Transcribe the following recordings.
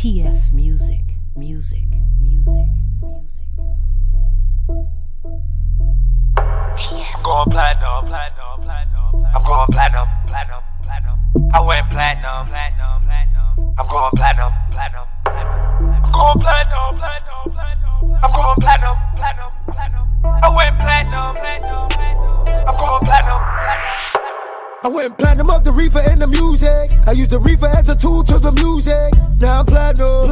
TF music. I'm going platinum. I'm going platinum. I went platinum. I'm going platinum. I'm going platinum. I'm going platinum. I went platinum. I'm going platinum. I went platinum up the reefer and the music. I used the reefer as a tool to the music. Now I'm platinum.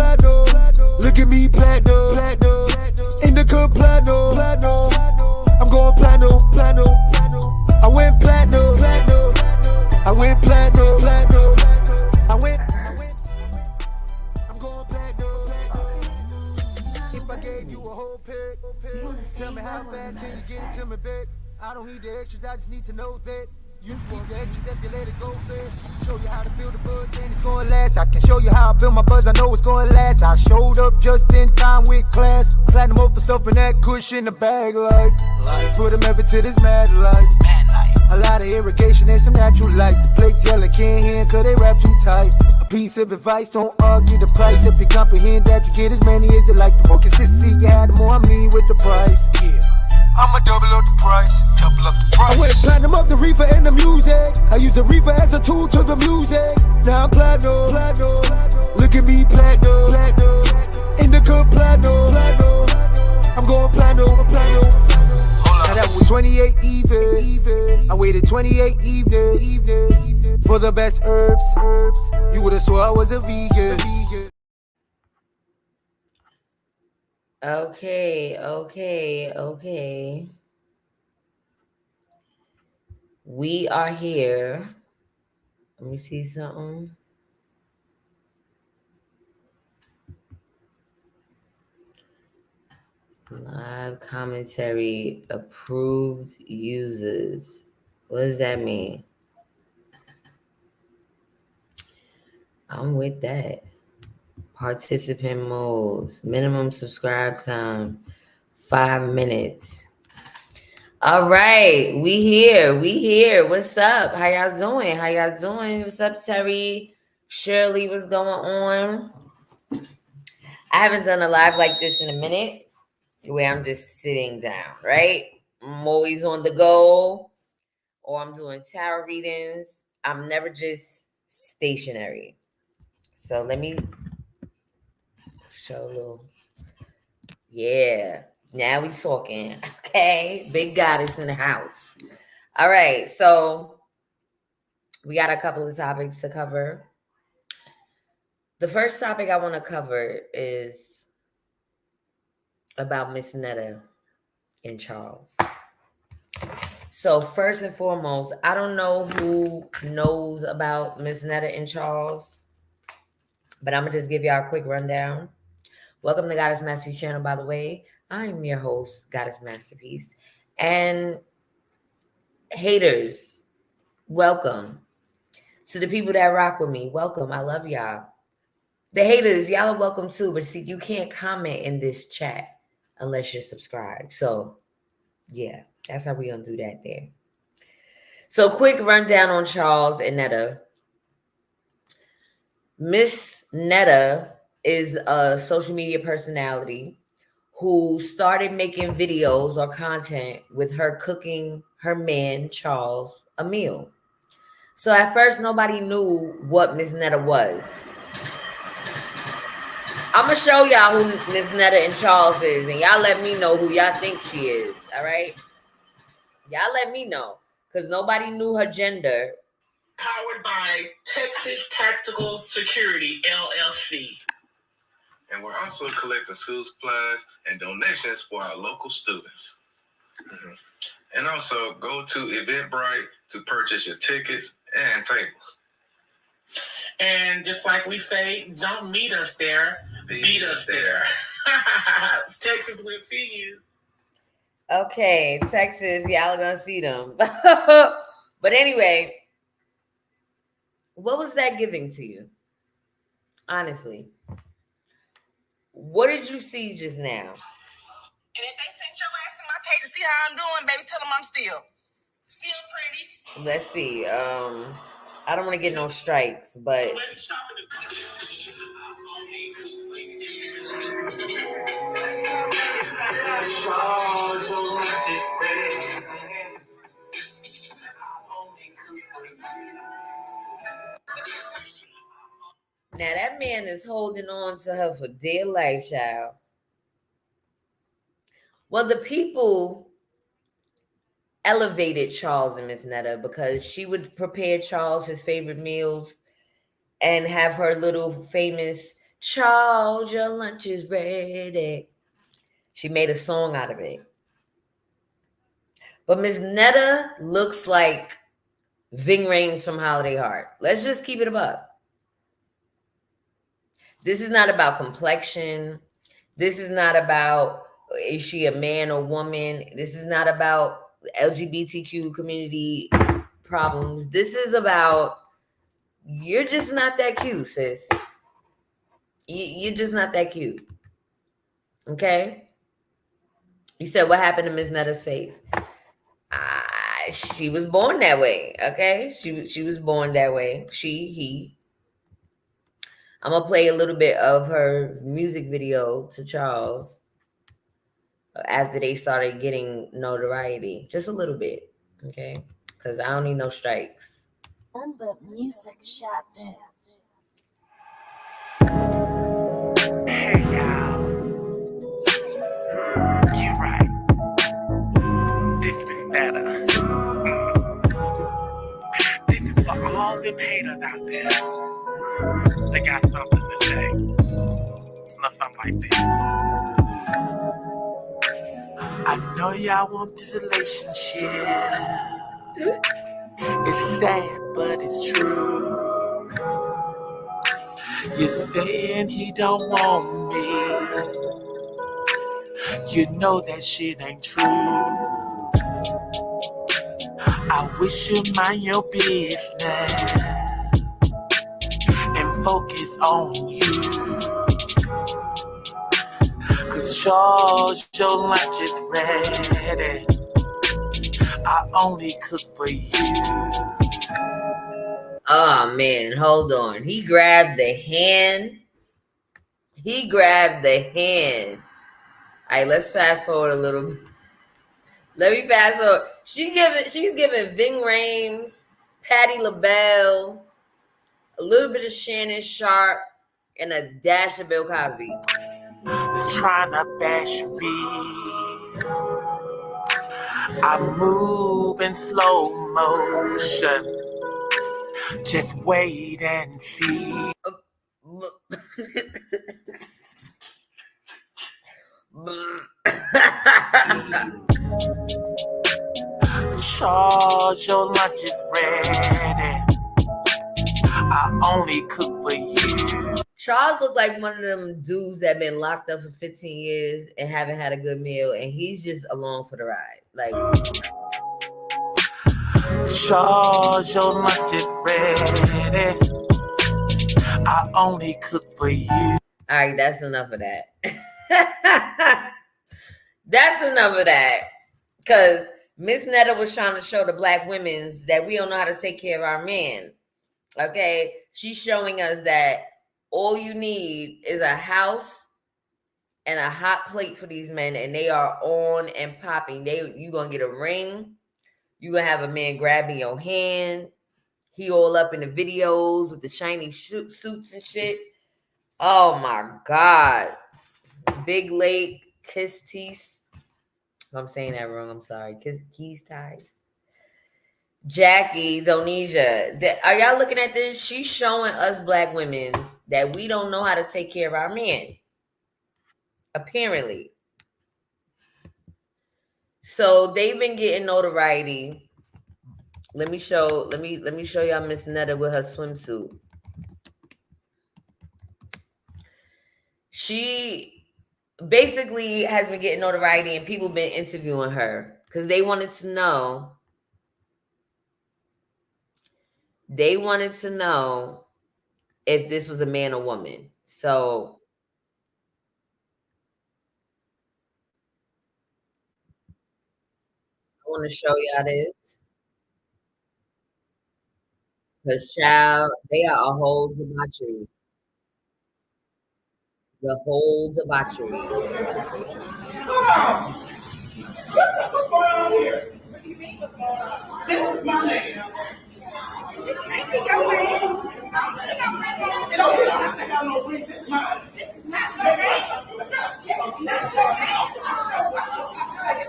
Look at me, platinum. Indica platinum. I'm going platinum. I went platinum. I went platinum. I'm going platinum. If I gave you a whole pick, tell me how fast can you get it to me, babe? I don't need the extras, I just need to know that you want the extras if you let it go fast. Show you how to build a buzz and it's gonna last. I can show you how I build my buzz, I know it's gonna last. I showed up just in time with class. Platinum over stuff in that cushion, the bag life. Put them ever to this mad life. A lot of irrigation and some natural light. The plates yelling, can't hear cause they wrap too tight. A piece of advice, don't argue the price. If you comprehend that, you get as many as you like. The more consistency you have, the more I mean with the price. Yeah, I'ma double up the price. I went platinum up the reefer and the music. I used the reefer as a tool to the music. Now I'm platinum. Look at me, platinum. Indica platinum. I'm going platinum. Now that was 28 even. I waited 28 evenings for the best herbs. You would've swore I was a vegan. Okay. We are here. Let me see something. Live commentary, approved users. What does that mean? I'm with that. Participant modes, minimum subscribe time, 5 minutes. All right, we here. What's up? How y'all doing? What's up, Terry? Shirley, what's going on? I haven't done a live like this in a minute where I'm just sitting down, right? I'm always on the go, or I'm doing tarot readings. I'm never just stationary. So let me show a little. Yeah, now we talking. Okay, big goddess in the house. All right, so we got a couple of topics to cover. The first topic I want to cover is about Miss Netta and Charles. So first and foremost, I don't know who knows about Miss Netta and Charles, but I'm going to just give y'all a quick rundown. Welcome to Goddess Masterpiece channel, by the way. I'm your host, Goddess Masterpiece. And haters, welcome. To the people that rock with me, welcome. I love y'all. The haters, y'all are welcome too. But see, you can't comment in this chat unless you're subscribed. So, yeah, that's how we're going to do that there. So, quick rundown on Charles and Netta. Miss Netta is a social media personality who started making videos or content with her cooking her man, Charles, a meal. So at first, nobody knew what Miss Netta was. I'm going to show y'all who Miss Netta and Charles is, and y'all let me know who y'all think she is, all right? Y'all let me know, because nobody knew her gender. Powered by Texas Tactical Security, LLC. And we're also collecting school supplies and donations for our local students. And also go to Eventbrite to purchase your tickets and tables. And just like we say, don't meet us there, beat us there. Texas, we'll see you. Okay, Texas, y'all are going to see them. But anyway, what was that giving to you? Honestly. What did you see just now? And if they sent your ass to my page to see how I'm doing, baby, tell them I'm still pretty. Let's see. I don't want to get no strikes, but Now that man is holding on to her for dear life, child. Well, the people elevated Charles and Miss Netta because she would prepare Charles his favorite meals and have her little famous "Charles, your lunch is ready." She made a song out of it. But Miss Netta looks like Ving Rhames from Holiday Heart. Let's just keep it above. This is not about complexion. This is not about is she a man or woman. This is not about LGBTQ community problems. This is about you're just not that cute, sis. You're just not that cute. Okay? You said what happened to Miss Netta's face? She was born that way. Okay? She was born that way. He. I'm gonna play a little bit of her music video to Charles after they started getting notoriety. Just a little bit. Okay? Because I don't need no strikes. None but music shot this. Hey y'all, you right. This is better. This is for all them haters out there. They got something to say. Or something like this. I know y'all want this relationship. It's sad, but it's true. You're saying he don't want me. You know that shit ain't true. I wish you'd mind your business and focus on you. Cause Charles, your lunch is ready. I only cook for you. Oh man, hold on. He grabbed the hand. All right, let's fast forward a little bit. Let me fast forward. She's giving Ving Rhames, Patti LaBelle, a little bit of Shannon Sharp, and a dash of Bill Cosby. Just trying to bash me. I move in slow motion. Just wait and see. Charles, your lunch is ready. I only cook for you. Charles looked like one of them dudes that been locked up for 15 years and haven't had a good meal, and he's just along for the ride. Like, Charles, your lunch is ready. I only cook for you. All right, that's enough of that. That's enough of that. Because Miss Netta was trying to show the black women's that we don't know how to take care of our men. Okay? She's showing us that all you need is a house and a hot plate for these men, and they are on and popping. You're going to get a ring. You're going to have a man grabbing your hand. He all up in the videos with the shiny suits and shit. Oh, my God. Big Lake, Kiss Tease. If I'm saying that wrong, I'm sorry. Keys Ties. Jackie, Donesia. Are y'all looking at this? She's showing us black women that we don't know how to take care of our men. Apparently. So they've been getting notoriety. Let me show y'all Miss Netta with her swimsuit. She basically has been getting notoriety and people been interviewing her because they wanted to know if this was a man or woman. So I want to show y'all this because child, they are a whole debauchery. The whole debauchery. What's going on here? What do you mean what's going on? This is my man. It don't have to have no ring. This is mine. This is not your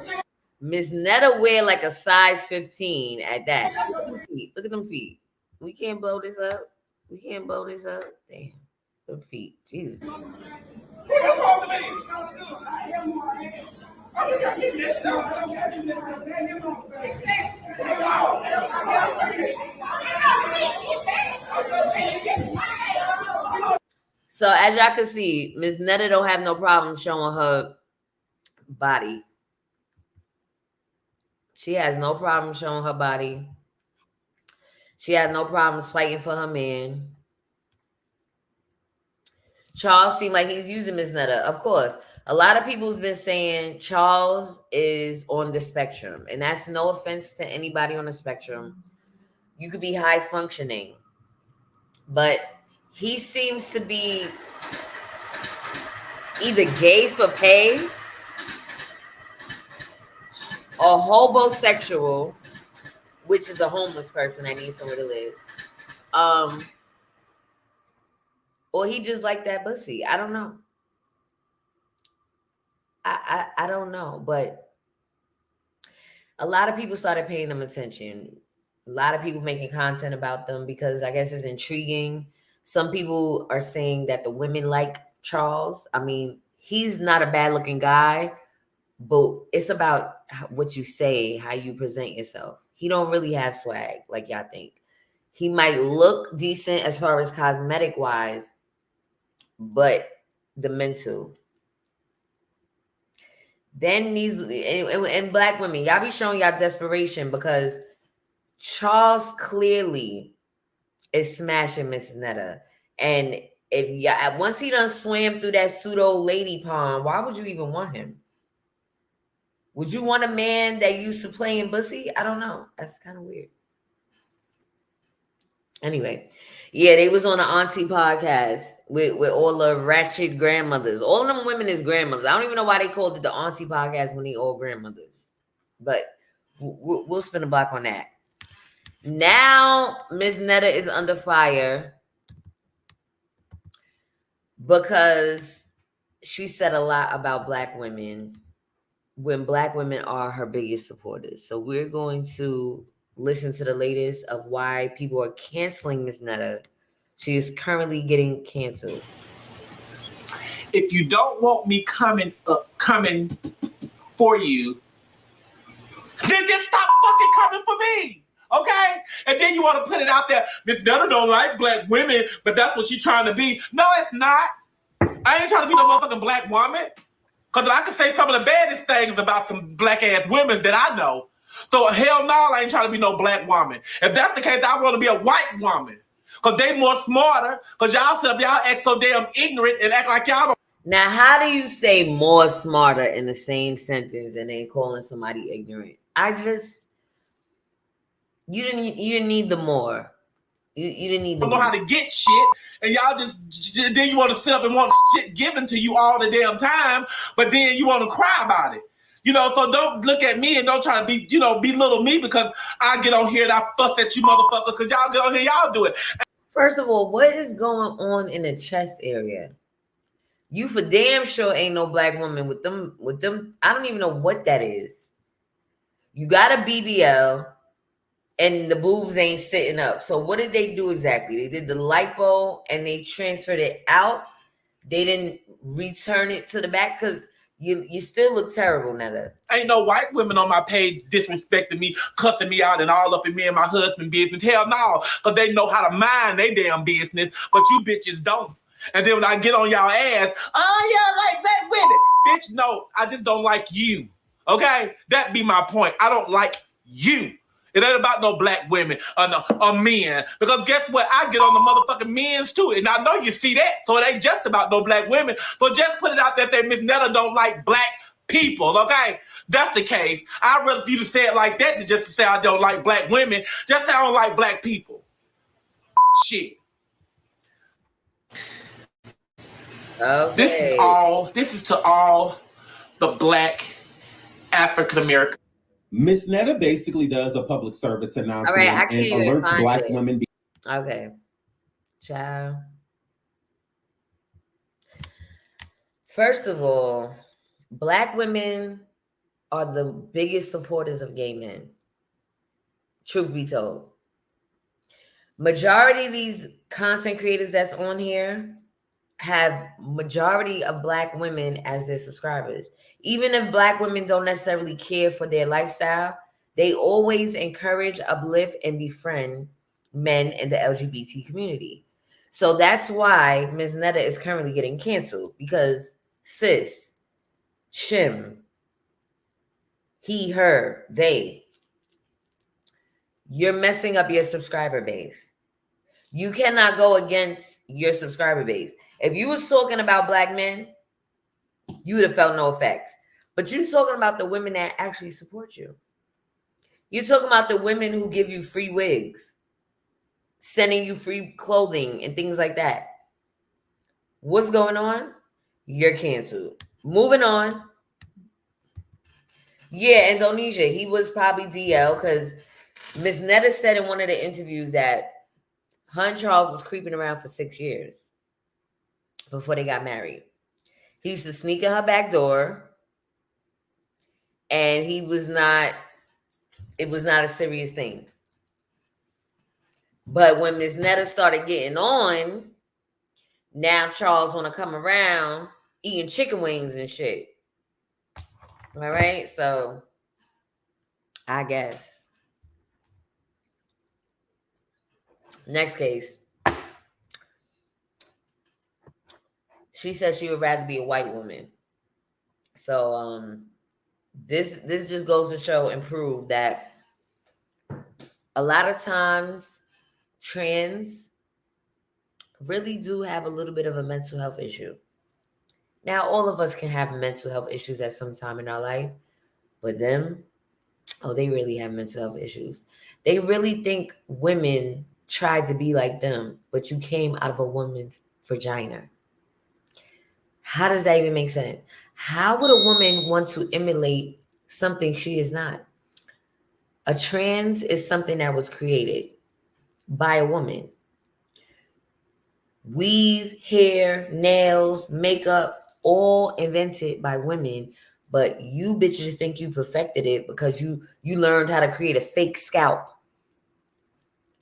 ring. Miss Netta wear like a size 15 at that. Look at them feet. We can't blow this up. We can't blow this up. Damn. Them feet. Jesus. So as y'all can see, Miss Netta don't have no problem showing her body. She has no problem showing her body. She has no problems fighting for her man. Charles seemed like he's using Miss Netta. Of course, a lot of people's been saying Charles is on the spectrum. And that's no offense to anybody on the spectrum. You could be high functioning. But he seems to be either gay for pay or homosexual, which is a homeless person that needs somewhere to live. Or he just like that pussy. I don't know. I don't know. But a lot of people started paying them attention. A lot of people making content about them because I guess it's intriguing. Some people are saying that the women like Charles. I mean, he's not a bad looking guy, but it's about what you say, how you present yourself. He don't really have swag like y'all think. He might look decent as far as cosmetic wise, but the mental. Then these and black women, y'all be showing y'all desperation because Charles clearly is smashing Mrs. Netta. And if y'all, once he done swam through that pseudo lady pond, why would you even want him? Would you want a man that used to play in pussy? I don't know. That's kind of weird. Anyway, yeah, they was on an auntie podcast with all the ratchet grandmothers. All of them women is grandmothers. I don't even know why they called it the auntie podcast when they all grandmothers. But we'll spin a block on that. Now, Miss Netta is under fire because she said a lot about black women when black women are her biggest supporters. So we're going to listen to the latest of why people are canceling Miss Netta. She is currently getting canceled. If you don't want me coming for you, then just stop fucking coming for me. Okay? And then you want to put it out there, Miss Netta don't like black women, but that's what she's trying to be. No, it's not. I ain't trying to be no motherfucking black woman. Because I can say some of the baddest things about some black ass women that I know. So hell no, I ain't trying to be no black woman. If that's the case, I want to be a white woman. Because they more smarter. Because y'all act so damn ignorant and act like y'all don't. Now, how do you say more smarter in the same sentence and then calling somebody ignorant? You didn't need the more. You didn't need the don't know how to get shit, and y'all just then you want to sit up and want shit given to you all the damn time, but then you want to cry about it. You know, so don't look at me and don't try to be, belittle me because I get on here and I fuss at you motherfuckers because y'all get on here, y'all do it. First of all, what is going on in the chest area? You for damn sure ain't no black woman with them. I don't even know what that is. You got a BBL and the boobs ain't sitting up. So what did they do exactly? They did the lipo and they transferred it out. They didn't return it to the back because you still look terrible, Netta. Ain't no white women on my page disrespecting me, cussing me out, and all up in me and my husband business. Hell no, because they know how to mind their damn business, but you bitches don't. And then when I get on y'all ass, oh yeah, like that with it. Bitch, no, I just don't like you. Okay? That be my point. I don't like you. It ain't about no black women or men. Because guess what? I get on the motherfucking men's too. And I know you see that. So it ain't just about no black women. So just put it out there that Miss Netta don't like black people. Okay? That's the case. I'd rather you to say it like that than just to say I don't like black women. Just say I don't like black people. Shit. Okay. This is to all the Black African American. Miss Netta basically does a public service All right, announcement I can't and even alerts find Black it. women. Okay. Child. First of all, Black women are the biggest supporters of gay men. Truth be told. Majority of these content creators that's on here have majority of Black women as their subscribers. Even if Black women don't necessarily care for their lifestyle, they always encourage, uplift, and befriend men in the LGBT community. So that's why Ms. Netta is currently getting canceled, because sis, shim, he, her, they, you're messing up your subscriber base. You cannot go against your subscriber base. If you was talking about Black men, you would have felt no effects. But you're talking about the women that actually support you. You're talking about the women who give you free wigs, sending you free clothing and things like that. What's going on? You're canceled. Moving on. Yeah, Indonesia. He was probably DL because Miss Netta said in one of the interviews that Hun Charles was creeping around for 6 years before they got married. He used to sneak in her back door, and it was not a serious thing. But when Miss Netta started getting on, now Charles want to come around eating chicken wings and shit. All right, so I guess. Next case. She says she would rather be a white woman. So this just goes to show and prove that a lot of times trans really do have a little bit of a mental health issue. Now, all of us can have mental health issues at some time in our life, but them, they really have mental health issues. They really think women tried to be like them, but you came out of a woman's vagina. How does that even make sense? How would a woman want to emulate something she is not? A trans is something that was created by a woman. Weave, hair, nails, makeup, all invented by women, but you bitches think you perfected it because you learned how to create a fake scalp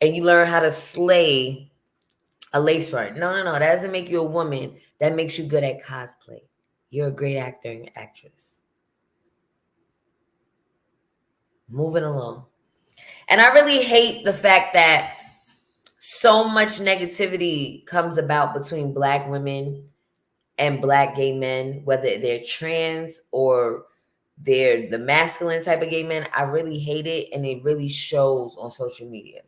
and you learn how to slay a lace front. No, that doesn't make you a woman. That makes you good at cosplay. You're a great actor and actress. Moving along. And I really hate the fact that so much negativity comes about between Black women and Black gay men, whether they're trans or they're the masculine type of gay men. I really hate it, and it really shows on social media.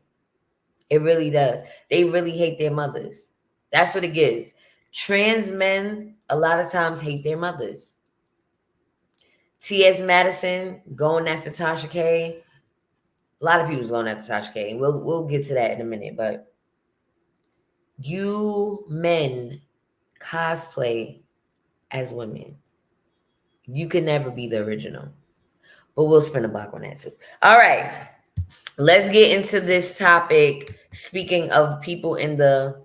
It really does. They really hate their mothers. That's what it gives. Trans men, a lot of times, hate their mothers. T.S. Madison going after Tasha K. A lot of people's going after Tasha K. And we'll get to that in a minute. But you men cosplay as women. You can never be the original. But we'll spin a block on that too. All right. Let's get into this topic. Speaking of people in the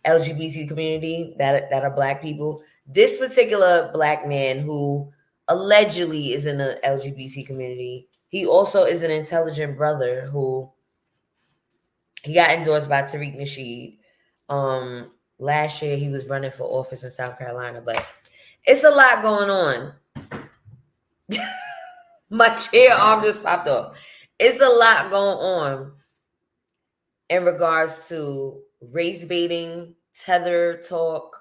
LGBT community that are Black people, this particular Black man who allegedly is in the LGBT community, he also is an intelligent brother who he got endorsed by Tariq Nasheed. Last year he was running for office in South Carolina, but it's a lot going on. My chair arm just popped up. It's a lot going on in regards to race baiting, tether talk.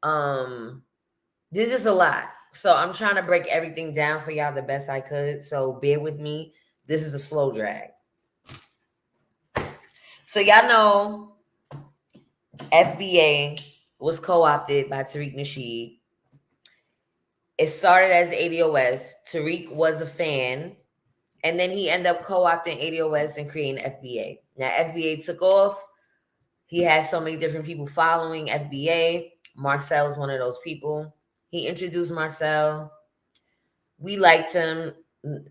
There's just a lot. So I'm trying to break everything down for y'all the best I could. So bear with me. This is a slow drag. So y'all know FBA was co-opted by Tariq Nasheed. It started as ADOS. Tariq was a fan. And then he ended up co-opting ADOS and creating FBA. Now, FBA took off. He had so many different people following FBA. Marcel's one of those people. He introduced Marcel. We liked him.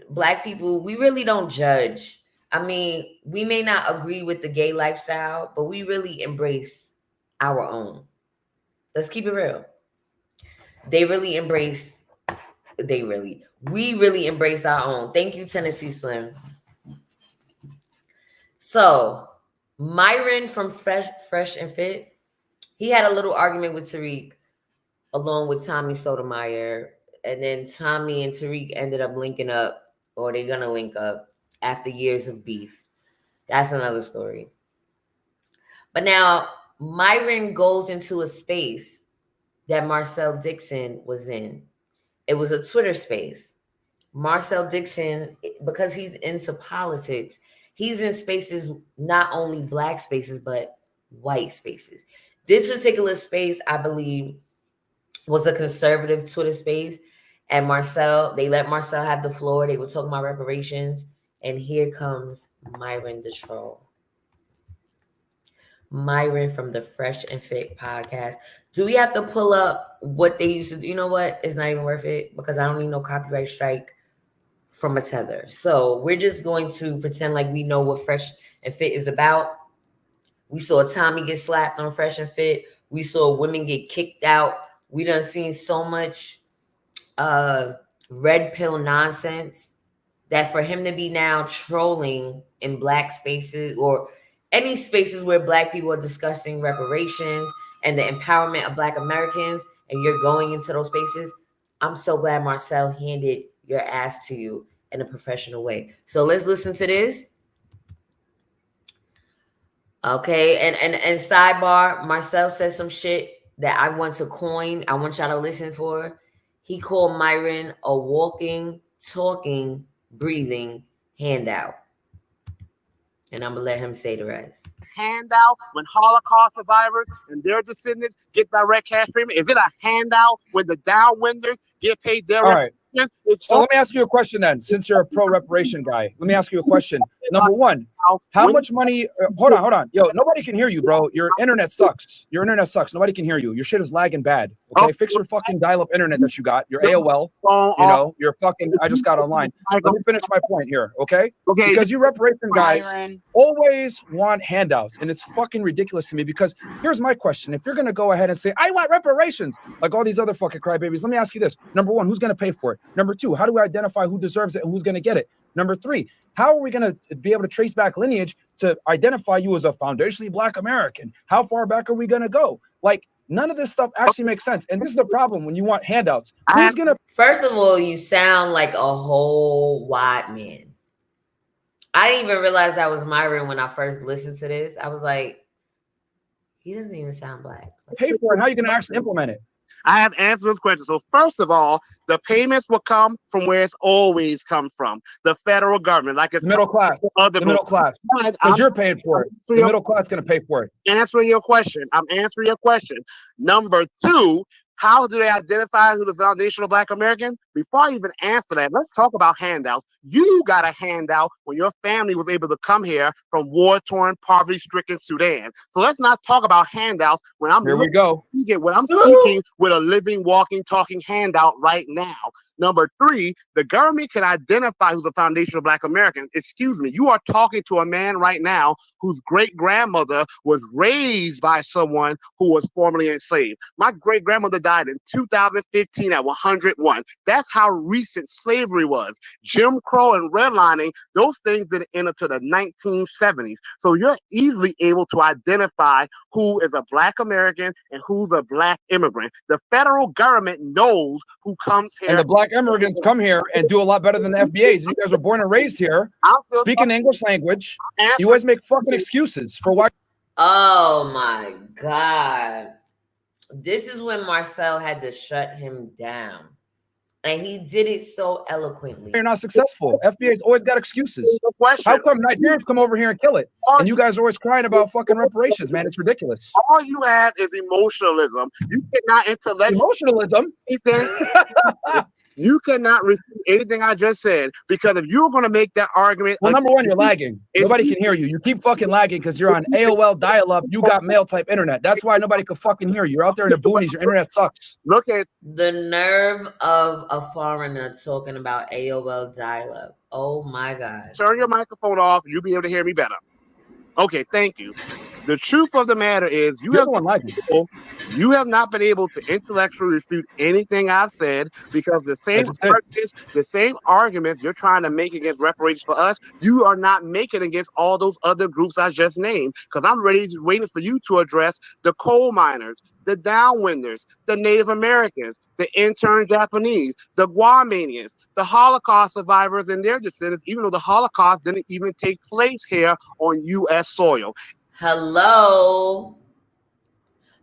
Black people, we really don't judge. I mean, we may not agree with the gay lifestyle, but we really embrace our own. Let's keep it real. We really embrace our own. Thank you, Tennessee Slim. So, Myron from Fresh and Fit, he had a little argument with Tariq along with Tommy Sotomayor. And then Tommy and Tariq ended up linking up, or they're going to link up after years of beef. That's another story. But now, Myron goes into a space that Marcel Dixon was in. It was a Twitter space. Marcel Dixon, because he's into politics, he's in spaces, not only black spaces, but white spaces. This particular space, I believe, was a conservative Twitter space. And Marcel, they let Marcel have the floor. They were talking about reparations. And here comes Myron the troll. Myron from the Fresh and Fit podcast. Do we have to pull up what they used to do? You know what? It's not even worth it because I don't need no copyright strike from a tether. So we're just going to pretend like we know what Fresh and Fit is about. We saw Tommy get slapped on Fresh and Fit. We saw women get kicked out. We done seen so much red pill nonsense that for him to be now trolling in black spaces or any spaces where black people are discussing reparations and the empowerment of black Americans, and you're going into those spaces, I'm so glad Marcel handed your ass to you in a professional way. So let's listen to this. Okay, and sidebar, Marcel said some shit that I want to coin. I want y'all to listen for. He called Myron a walking, talking, breathing handout. And I'm going to let him say the rest. Handout when Holocaust survivors and their descendants get direct cash payment? Is it a handout when the downwinders get paid their reparations? So let me ask you a question then, since you're a pro-reparation guy. Let me ask you a question. Number one, how much money... hold on. Yo, nobody can hear you, bro. Your internet sucks. Your internet sucks. Nobody can hear you. Your shit is lagging bad. Okay? Fix your fucking dial-up internet that you got. Your AOL. You know, your fucking... I just got online. Let me finish my point here, okay? Okay. Because you reparation guys always want handouts, and it's fucking ridiculous to me because here's my question. If you're going to go ahead and say, I want reparations, like all these other fucking crybabies, let me ask you this. Number one, who's going to pay for it? Number two, how do we identify who deserves it and who's going to get it? Number three, how are we going to be able to trace back lineage to identify you as a foundationally black American? How far back are we going to go? Like, none of this stuff actually makes sense. And this is the problem when you want handouts. Who's going to... First of all, you sound like a whole white man. I didn't even realize that was Myron when I first listened to this. I was like, he doesn't even sound black. Pay for it. How are you going to actually implement it? I have answered those questions. So first of all, the payments will come from where it's always come from, the federal government, like it's middle class. The middle class, because you're paying for it. The middle class is going to pay for it. Answering your question. I'm answering your question. Number two, how do they identify who the foundational black American? Before I even answer that, let's talk about handouts. You got a handout when your family was able to come here from war-torn, poverty-stricken Sudan. So let's not talk about handouts when I'm when I'm speaking with a living, walking, talking handout right now. Number three, the government can identify who's a foundational black American. Excuse me, you are talking to a man right now whose great-grandmother was raised by someone who was formerly enslaved. My great-grandmother died in 2015 at 101. That's how recent slavery was. Jim Crow and redlining, those things didn't enter to the 1970s. So you're easily able to identify who is a black American and who's a black immigrant. The federal government knows who comes here. And the black immigrants come here and do a lot better than the FBAs. You guys were born and raised here, speaking English language. You always make fucking excuses for why. Oh my God. This is when Marcel had to shut him down. And he did it so eloquently. You're not successful. FBA's always got excuses. How come Nigerians come over here and kill it? And you guys are always crying about fucking reparations, man. It's ridiculous. All you have is emotionalism. You cannot intellect. Emotionalism? You cannot refute anything I just said, because if you're going to make that argument, well, number one, you're lagging. Nobody can hear you. You keep fucking lagging because you're on AOL dial-up. You got mail type internet. That's why nobody could fucking hear you. You're out there in the boonies. Your internet sucks. Look at the nerve of a foreigner talking about AOL dial-up. Oh my God. Turn your microphone off. You'll be able to hear me better. Okay, thank you. The truth of the matter is you have not been able to intellectually refute anything I've said, because the same arguments you're trying to make against reparations for us, you are not making against all those other groups I just named, because I'm waiting for you to address the coal miners, the downwinders, the Native Americans, the intern Japanese, the Guamanians, the Holocaust survivors and their descendants, even though the Holocaust didn't even take place here on U.S. soil. Hello.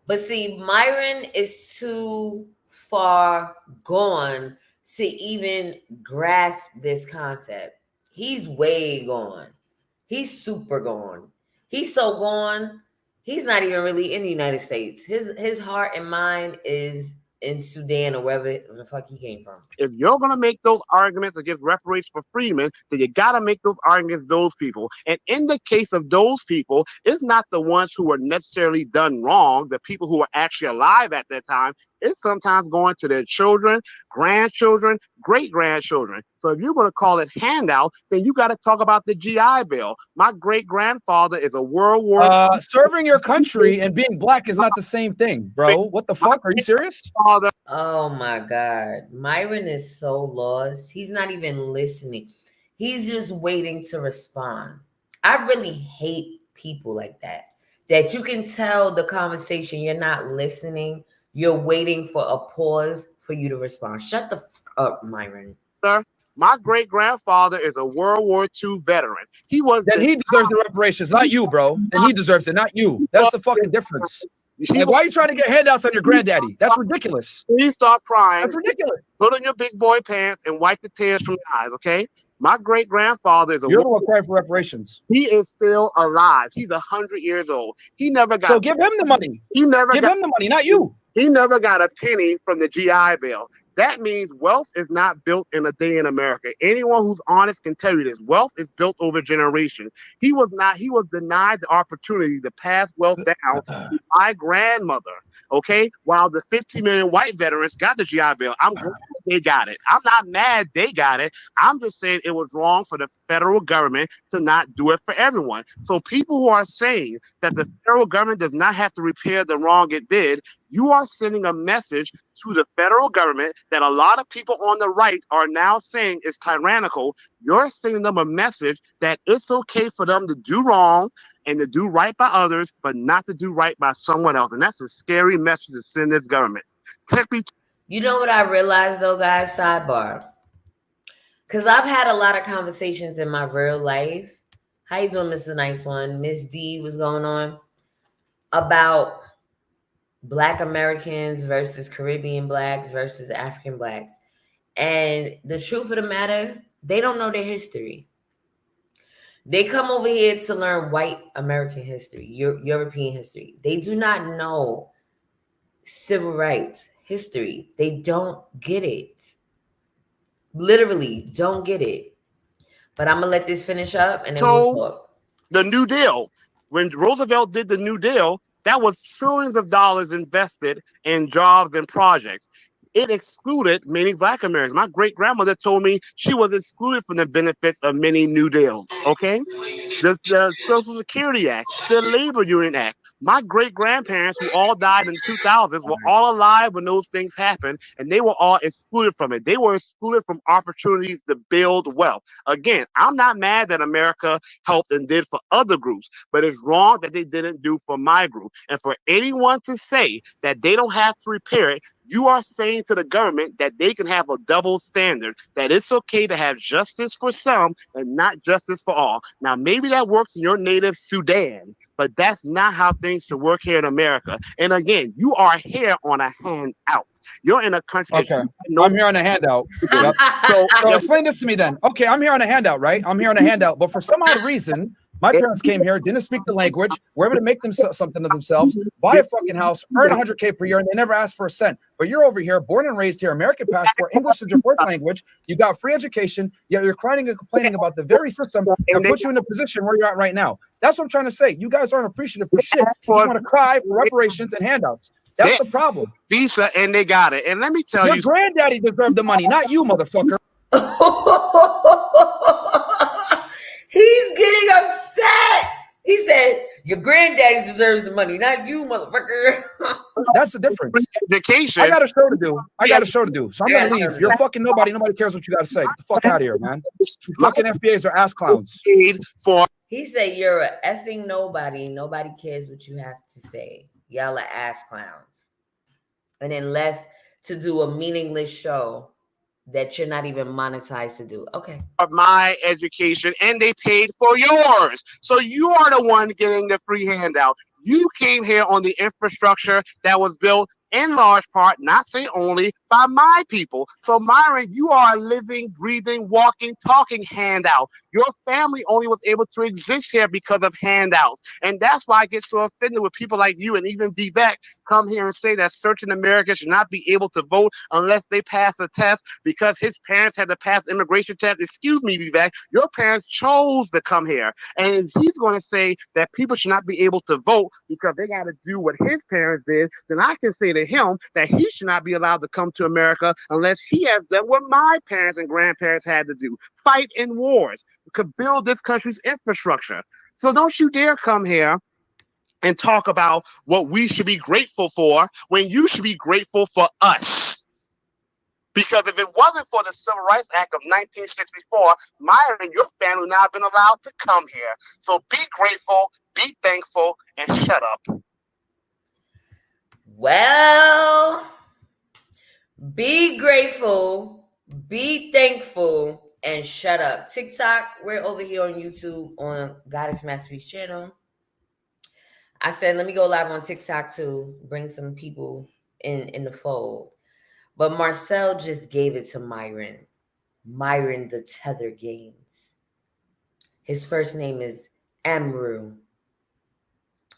But see, Myron is too far gone to even grasp this concept. He's way gone. He's super gone. He's so gone. He's not even really in the United States. His heart and mind is in Sudan or wherever the fuck he came from. If you're going to make those arguments against reparations for freemen, then you got to make those arguments against those people. And in the case of those people, it's not the ones who were necessarily done wrong, the people who were actually alive at that time. It's sometimes going to their children, grandchildren, great-grandchildren. So if you're going to call it handout, then you got to talk about the GI Bill. My great-grandfather is a World War serving your country and being black is not the same thing, bro. What the fuck? Are you serious? Oh my God. Myron is so lost. He's not even listening. He's just waiting to respond. I really hate people like that. That you can tell the conversation, you're not listening. You're waiting for a pause for you to respond. Shut the fuck up, Myron. Sir, my great-grandfather is a World War II veteran. He deserves the reparations, not you, bro. And he deserves it, not you. That's the fucking difference. Like, why are you trying to get handouts on your granddaddy? That's ridiculous. Please stop crying. That's ridiculous. Put on your big boy pants and wipe the tears from your eyes, okay? My great-grandfather is You're the one crying for reparations. He is still alive. He's 100 years old. He never got. So give him the money. Give him the money, not you. He never got a penny from the GI Bill. That means wealth is not built in a day in America. Anyone who's honest can tell you this. Wealth is built over generations. He was denied the opportunity to pass wealth down to my grandmother. Okay, while the 15 million white veterans got the GI Bill, I'm glad they got it. I'm not mad they got it. I'm just saying it was wrong for the federal government to not do it for everyone. So people who are saying that the federal government does not have to repair the wrong it did, you are sending a message to the federal government that a lot of people on the right are now saying is tyrannical. You're sending them a message that it's okay for them to do wrong and to do right by others, but not to do right by someone else. And that's a scary message to send this government. You know what I realized though, guys, sidebar? Because I've had a lot of conversations in my real life. How you doing, Mr. Nice One? Miss D, what's going on? About Black Americans versus Caribbean Blacks versus African Blacks. And the truth of the matter, they don't know their history. They come over here to learn white American history, European history. They do not know civil rights history. They don't get it. Literally don't get it. But I'm going to let this finish up and then we'll talk. The New Deal. When Roosevelt did the New Deal, that was trillions of dollars invested in jobs and projects. It excluded many Black Americans. My great-grandmother told me she was excluded from the benefits of many New Deals, okay? The Social Security Act, the Labor Union Act. My great-grandparents, who all died in the 2000s, were all alive when those things happened, and they were all excluded from it. They were excluded from opportunities to build wealth. Again, I'm not mad that America helped and did for other groups, but it's wrong that they didn't do for my group. And for anyone to say that they don't have to repair it, you are saying to the government that they can have a double standard, that it's okay to have justice for some and not justice for all. Now, maybe that works in your native Sudan, but that's not how things should work here in America. And again, you are here on a handout. You're in a country. Okay, I'm here on a handout. Yep. So explain this to me then. Okay, I'm here on a handout, right? I'm here on a handout, but for some odd reason, My parents came here, didn't speak the language, were able to make something of themselves, buy a fucking house, earn $100K per year, and they never asked for a cent. But you're over here, born and raised here, American passport, English is your first language, you got free education, yet you're crying and complaining about the very system that puts you in the position where you're at right now. That's what I'm trying to say. You guys aren't appreciative for shit. You just want to cry for reparations and handouts. That's the problem. Visa, and they got it. And let me tell you, your granddaddy deserved the money, not you, motherfucker. He's getting upset. He said, your granddaddy deserves the money, not you, motherfucker. That's the difference. Education. I got a show to do. So I'm going to leave. You're fucking nobody. Nobody cares what you got to say. Get the fuck out of here, man. You fucking FBAs are ass clowns. He said, you're a effing nobody. Nobody cares what you have to say. Y'all are ass clowns. And then left to do a meaningless show that you're not even monetized to do. Okay. Of my education, and they paid for yours. So you are the one getting the free handout. You came here on the infrastructure that was built in large part, not say only, by my people. So Myron, you are a living, breathing, walking, talking handout. Your family only was able to exist here because of handouts. And that's why I get so offended with people like you and even Vivek come here and say that certain Americans should not be able to vote unless they pass a test because his parents had to pass immigration tests. Excuse me, Vivek, your parents chose to come here. And he's going to say that people should not be able to vote because they got to do what his parents did. Then I can say to him that he should not be allowed to come to America unless he has done what my parents and grandparents had to do. Fight in wars. We could build this country's infrastructure. So don't you dare come here and talk about what we should be grateful for when you should be grateful for us. Because if it wasn't for the Civil Rights Act of 1964, Myron and your family would not have been allowed to come here. So be grateful, be thankful, and shut up. Well, be grateful, be thankful, and shut up. TikTok, we're over here on YouTube on Goddess Masterpeace channel. I said, let me go live on TikTok to bring some people in the fold. But Marcel just gave it to Myron. Myron the Tether Games. His first name is Amru.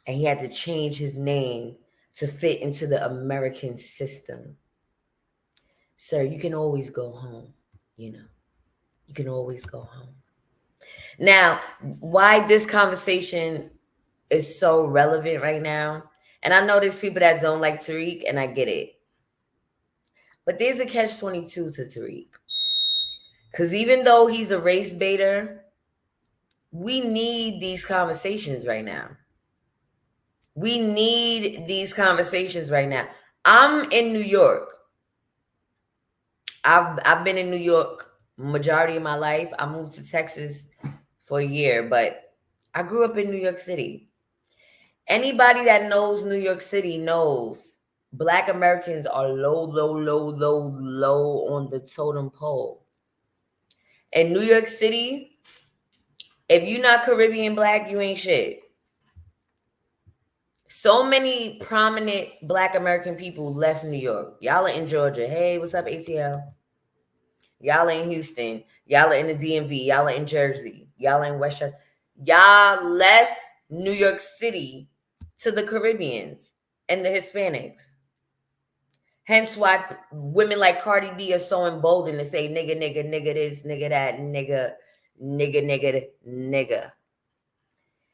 And he had to change his name to fit into the American system. Sir, you can always go home, you know. You can always go home. Now, why this conversation is so relevant right now, and I know there's people that don't like Tariq, and I get it. But there's a catch-22 to Tariq. Because even though he's a race baiter, we need these conversations right now. We need these conversations right now. I'm in New York. I've been in New York majority of my life. I moved to Texas for a year, but I grew up in New York City. Anybody that knows New York City knows Black Americans are low on the totem pole. In New York City, if you're not Caribbean Black, you ain't shit. So many prominent Black American people left New York. Y'all are in Georgia. Hey, what's up, ATL? Y'all are in Houston. Y'all are in the DMV. Y'all are in Jersey. Y'all are in Westchester. Y'all left New York City to the Caribbeans and the Hispanics. Hence why women like Cardi B are so emboldened to say nigga, nigga, nigga this, nigga that, nigga, nigga, nigga, nigga.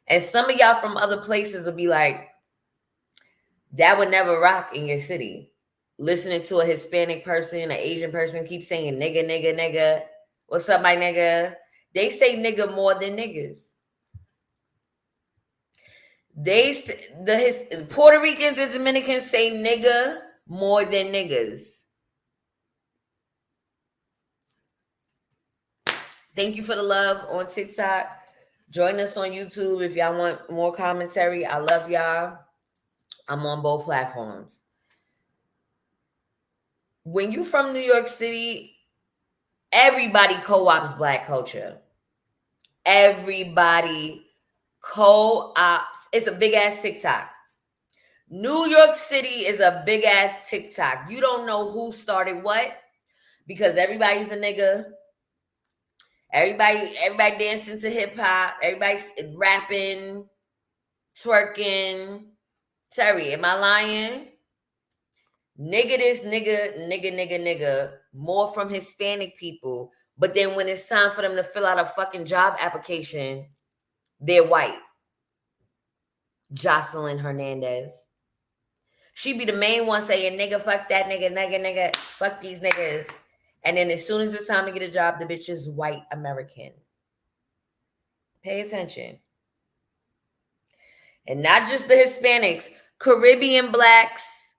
And some of y'all from other places will be like, that would never rock in your city. Listening to a Hispanic person, an Asian person keep saying nigga, nigga, nigga. What's up, my nigga? They say nigga more than niggas. The Puerto Ricans and Dominicans say nigga more than niggas. Thank you for the love on TikTok. Join us on YouTube if y'all want more commentary. I love y'all. I'm on both platforms. When you from New York City, everybody co-ops Black culture. Everybody co-ops. It's a big ass TikTok. New York City is a big ass TikTok. You don't know who started what because everybody's a nigga. Everybody dancing to hip hop. Everybody's rapping, twerking. Terry, am I lying? Nigga this, nigga. More from Hispanic people. But then when it's time for them to fill out a fucking job application, they're white. Jocelyn Hernandez. She be the main one saying, nigga, fuck that nigga, fuck these niggas. And then as soon as it's time to get a job, the bitch is white American. Pay attention. And not just the Hispanics, Caribbean blacks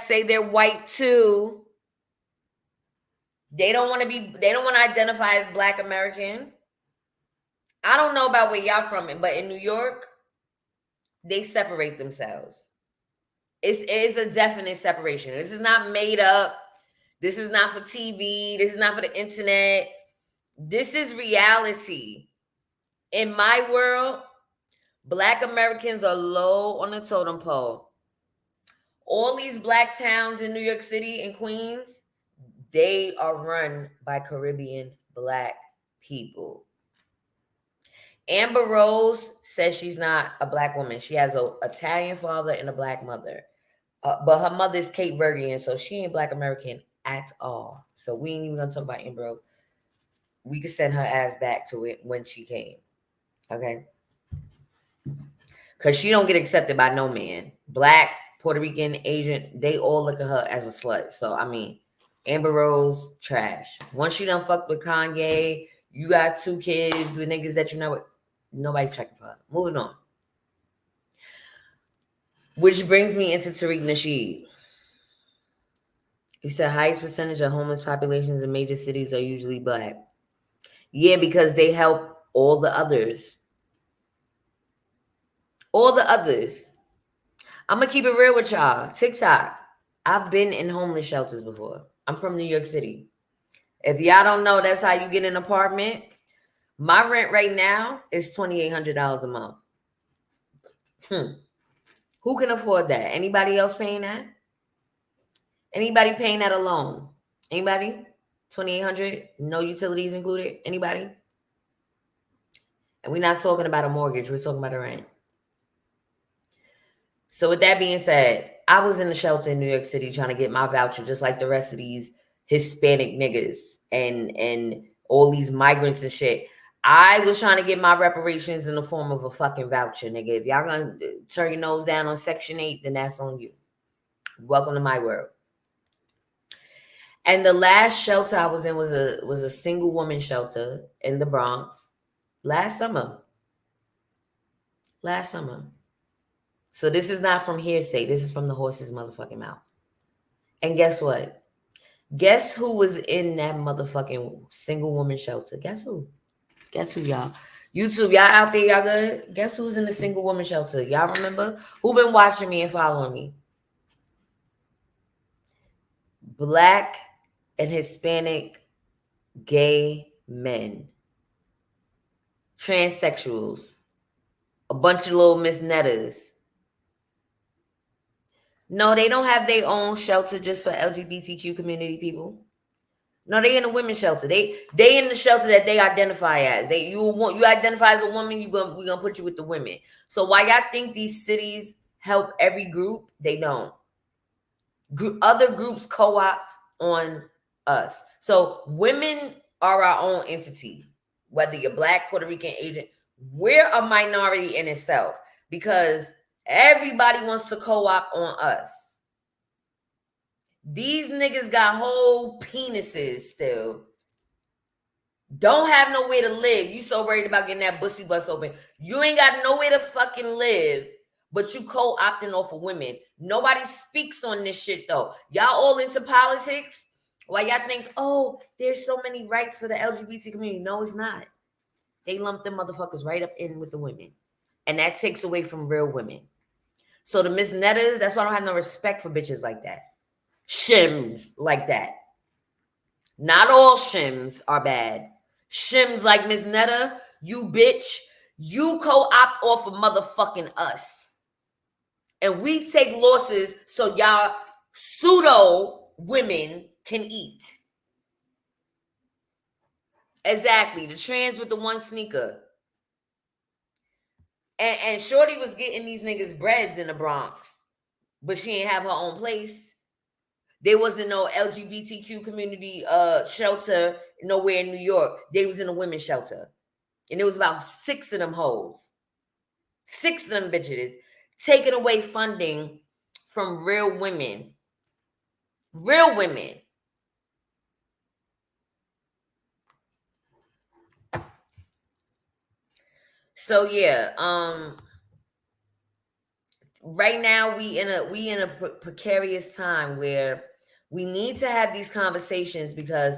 say they're white too. They don't want to identify as Black American. I don't know about where y'all from, but in New York, they separate themselves. It's a definite separation. This is not made up. This is not for TV. This is not for the internet. This is reality. In my world, Black Americans are low on the totem pole. All these Black towns in New York City and Queens, they are run by Caribbean Black people. Amber Rose says she's not a Black woman. She has an Italian father and a Black mother. But her mother is Cape Verdean, so she ain't Black American at all. So we ain't even going to talk about Amber Rose. We could send her ass back to it when she came. Okay? Because she don't get accepted by no man. Black, Puerto Rican, Asian, they all look at her as a slut. So, I mean, Amber Rose, trash. Once she done fucked with Kanye, you got 2 kids with niggas that you know what. Nobody's checking for her. Moving on. Which brings me into Tariq Nasheed. He said highest percentage of homeless populations in major cities are usually Black. Yeah, because they help all the others. All the others. I'm going to keep it real with y'all. TikTok. I've been in homeless shelters before. I'm from New York City. If y'all don't know, that's how you get an apartment. My rent right now is $2,800 a month. Who can afford that? Anybody else paying that? Anybody paying that alone? Anybody? $2,800? No utilities included? Anybody? And we're not talking about a mortgage. We're talking about a rent. So with that being said, I was in the shelter in New York City trying to get my voucher just like the rest of these Hispanic niggas and all these migrants and shit. I was trying to get my reparations in the form of a fucking voucher, nigga. If y'all gonna turn your nose down on Section 8, then that's on you. Welcome to my world. And the last shelter I was in was a single woman shelter in the Bronx last summer. So this is not from hearsay. This is from the horse's motherfucking mouth. And guess what? Guess who was in that motherfucking single woman shelter? Guess who? Guess who, y'all? YouTube, y'all out there, y'all good? Guess who's in the single woman shelter? Y'all remember? Who been watching me and following me? Black and Hispanic gay men. Transsexuals. A bunch of little Miss Nettas. No, they don't have their own shelter just for LGBTQ community people. No, they in the women's shelter. They in the shelter that they identify as. You identify as a woman, we're gonna put you with the women. So why y'all think these cities help every group? They don't. Other groups co-opt on us. So women are our own entity. Whether you're Black, Puerto Rican, Asian, we're a minority in itself because everybody wants to co-op on us. These niggas got whole penises still. Don't have nowhere to live. You so worried about getting that pussy bus open. You ain't got nowhere to fucking live, but you co-opting off of women. Nobody speaks on this shit though. Y'all all into politics. Why y'all think, oh, there's so many rights for the LGBT community. No, it's not. They lump them motherfuckers right up in with the women. And that takes away from real women. So the Miss Nettas, that's why I don't have no respect for bitches like that. Shims like that. Not all shims are bad. Shims like Miss Netta, you bitch, you co-opt off of motherfucking us. And we take losses so y'all pseudo women can eat. Exactly. The trans with the one sneaker. And Shorty was getting these niggas breads in the Bronx, but she ain't have her own place. There wasn't no LGBTQ community shelter nowhere in New York. They was in a women's shelter. And there was about 6 of them hoes. 6 of them bitches taking away funding from real women. Real women. So yeah, right now we in a precarious time where we need to have these conversations because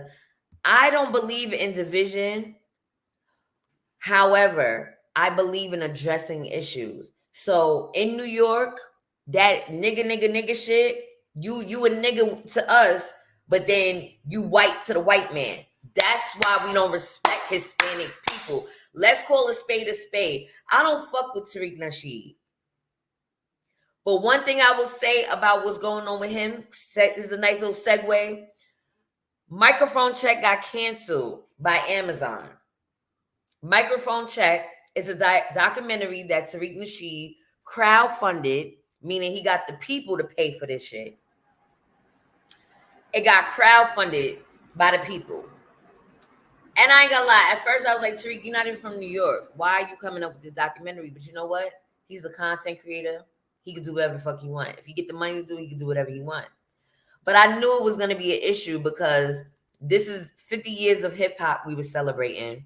I don't believe in division. However, I believe in addressing issues. So in New York, that nigga shit, you a nigga to us, but then you white to the white man. That's why we don't respect Hispanic people. Let's call a spade a spade. I don't fuck with Tariq Nasheed. But one thing I will say about what's going on with him, this is a nice little segue. Microphone Check got canceled by Amazon. Microphone Check is a documentary that Tariq Nasheed crowdfunded, meaning he got the people to pay for this shit. It got crowdfunded by the people. And I ain't gonna lie, at first I was like, Tariq, you're not even from New York. Why are you coming up with this documentary? But you know what? He's a content creator. He could do whatever the fuck he want. If he get the money to do, he can do whatever he want. But I knew it was going to be an issue because this is 50 years of hip hop we were celebrating.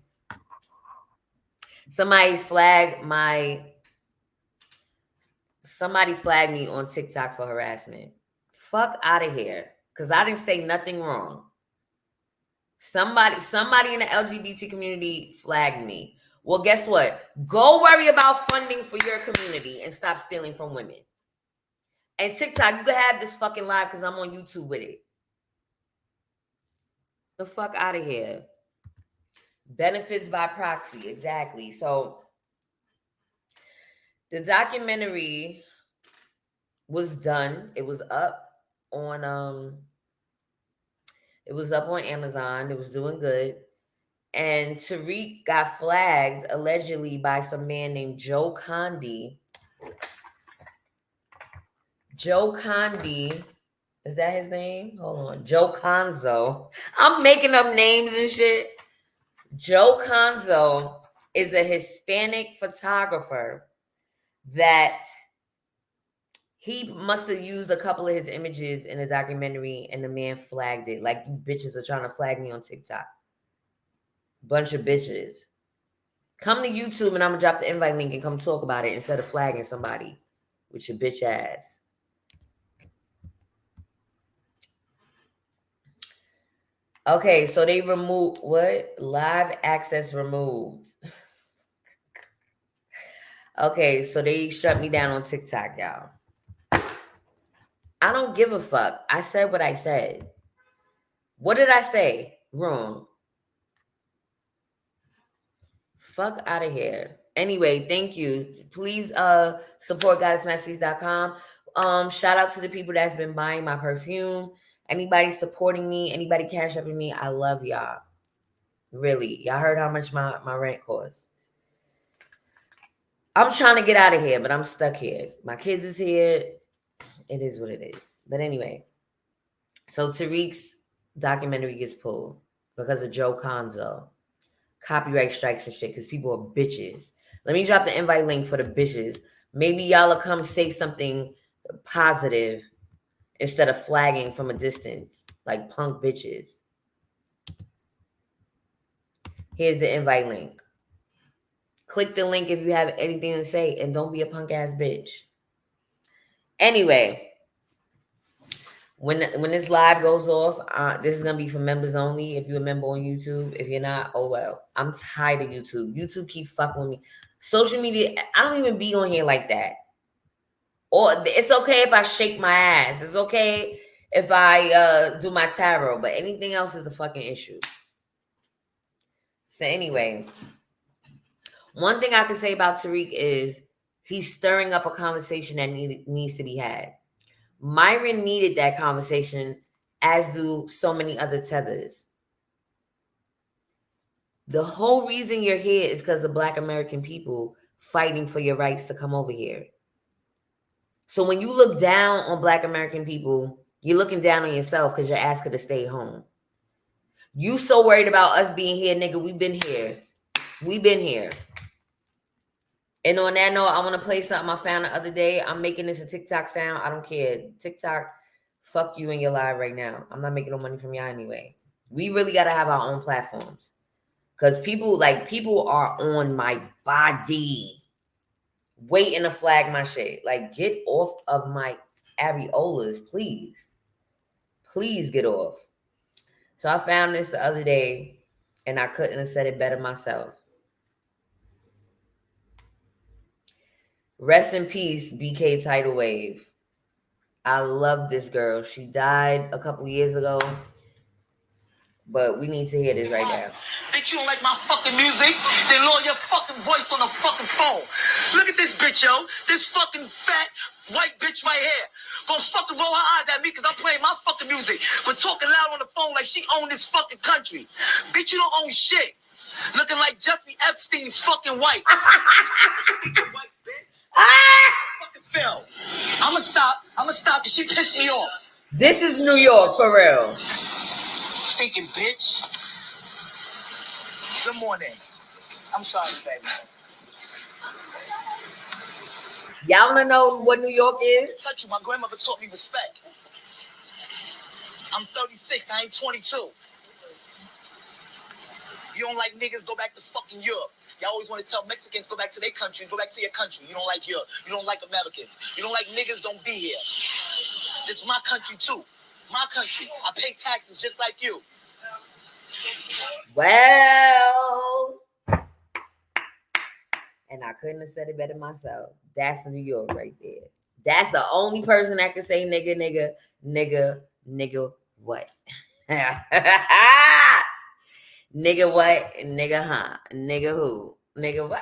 Somebody flagged me on TikTok for harassment. Fuck out of here. Because I didn't say nothing wrong. Somebody in the LGBT community flagged me. Well, guess what? Go worry about funding for your community and stop stealing from women. And TikTok, you can have this fucking live because I'm on YouTube with it. The fuck out of here. Benefits by proxy, exactly. So the documentary was done. It was up on Amazon. It was doing good. And Tariq got flagged allegedly by some man named Joe Condi. Joe Condi, is that his name? Hold on. Joe Conzo. I'm making up names and shit. Joe Conzo is a Hispanic photographer that he must have used a couple of his images in a documentary and the man flagged it. Like, you bitches are trying to flag me on TikTok. Bunch of bitches. Come to YouTube and I'm going to drop the invite link and come talk about it instead of flagging somebody with your bitch ass. Okay, so they removed what? Live access removed. Okay, so they shut me down on TikTok, y'all. I don't give a fuck. I said what I said. What did I say? Wrong. Fuck out of here. Anyway, thank you. Please support goddessmasterpiece.com. Shout out to the people that's been buying my perfume. Anybody supporting me, anybody cash upping me, I love y'all. Really. Y'all heard how much my rent costs. I'm trying to get out of here, but I'm stuck here. My kids is here. It is what it is. But anyway, so Tariq's documentary gets pulled because of Joe Conzo. Copyright strikes and shit because people are bitches. Let me drop the invite link for the bitches. Maybe y'all will come say something positive instead of flagging from a distance like punk bitches. Here's the invite link. Click the link if you have anything to say and don't be a punk ass bitch. Anyway, when this live goes off, this is going to be for members only. If you're a member on YouTube, if you're not, oh well. I'm tired of YouTube. YouTube keep fucking with me. Social media, I don't even be on here like that. Or it's okay if I shake my ass. It's okay if I do my tarot, but anything else is a fucking issue. So anyway, one thing I can say about Tariq is he's stirring up a conversation that needs to be had. MYRON needed that conversation, as do so many other tethers. The whole reason you're here is because of Black American people fighting for your rights to come over here. So when you look down on Black American people, you're looking down on yourself because you're asking to stay home. You so worried about us being here, nigga. We've been here. We've been here. And on that note, I want to play something I found the other day. I'm making this a TikTok sound. I don't care. TikTok, fuck you and your live right now. I'm not making no money from y'all anyway. We really got to have our own platforms. Because people are on my body waiting to flag my shit. Like, get off of my areolas, please. Please get off. So I found this the other day, and I couldn't have said it better myself. Rest in peace, BK Tidal Wave. I love this girl. She died a couple years ago. But we need to hear this right now. Bitch, you don't like my fucking music? Then lower your fucking voice on the fucking phone. Look at this bitch, yo. This fucking fat white bitch right here. Gonna fucking roll her eyes at me because I'm playing my fucking music. But talking loud on the phone like she owned this fucking country. Bitch, you don't own shit. Looking like Jeffrey Epstein fucking white. White bitch. Fucking Phil. I'ma stop because she pissed me off. This is New York, for real. Stinking bitch. Good morning. I'm sorry, baby. Y'all wanna know what New York is? Touch you. My grandmother taught me respect. I'm 36. I ain't 22. You don't like niggas, go back to fucking Europe. Y'all always want to tell Mexicans, go back to their country, go back to your country. You don't like Europe. You don't like Americans. You don't like niggas, don't be here. This is my country, too. My country. I pay taxes just like you. Well, and I couldn't have said it better myself. That's New York right there. That's the only person that can say nigga, nigga, nigga, nigga, what? Nigga what? Nigga huh? Nigga who? Nigga what?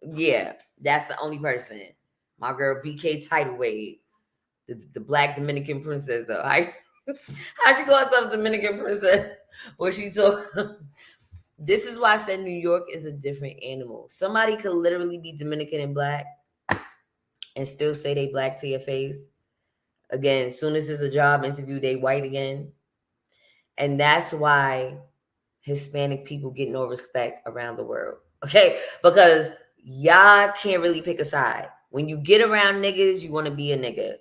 Yeah, that's the only person. My girl BK Tidal Wave, the Black Dominican princess though. How she call herself Dominican princess? Well, she told. This is why I said New York is a different animal. Somebody could literally be Dominican and Black and still say they Black to your face. Again, as soon as it's a job interview, they white again. And that's why Hispanic people get no respect around the world. Okay? Because y'all can't really pick a side. When you get around niggas, you want to be a nigga.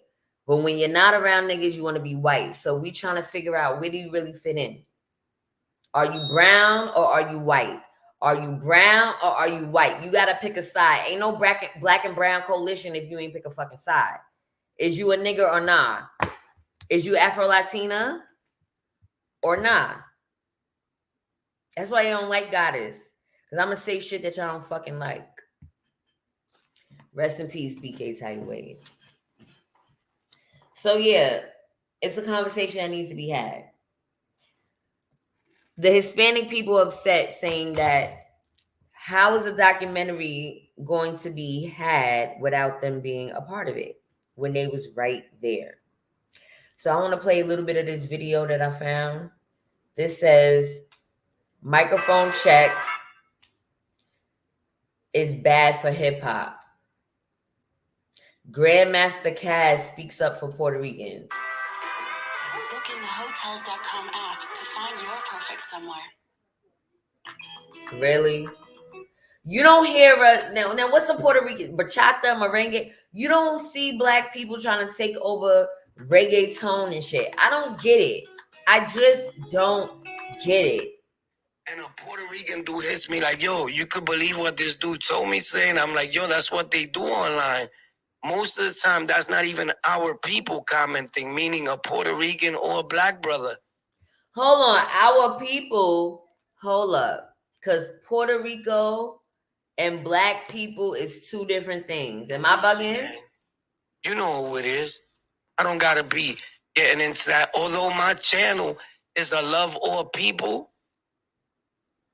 But when you're not around niggas, you want to be white. So we trying to figure out, where do you really fit in? Are you brown or are you white? Are you brown or are you white? You got to pick a side. Ain't no black and brown coalition if you ain't pick a fucking side. Is you a nigga or nah? Is you Afro-Latina or nah? That's why you don't like Goddess. Because I'm going to say shit that y'all don't fucking like. Rest in peace, BK Tidal Wave. So yeah, it's a conversation that needs to be had. The Hispanic people upset, saying that how is a documentary going to be had without them being a part of it when they was right there? So I want to play a little bit of this video that I found. This says, microphone check is bad for hip hop. Grandmaster Cass speaks up for Puerto Ricans. Book in the Hotels.com app to find your perfect somewhere. Really? You don't hear us now. What's a Puerto Rican? Bachata, merengue. You don't see Black people trying to take over reggaeton and shit. I don't get it. I just don't get it. And a Puerto Rican dude hits me like, yo, you could believe what this dude told me, saying, I'm like, yo, that's what they do online. Most of the time, that's not even our people commenting, meaning a Puerto Rican or a Black brother. Hold on. Our people, hold up. Because Puerto Rico and Black people is two different things. Am I bugging? You know who it is. I don't got to be getting into that. Although my channel is a love all people,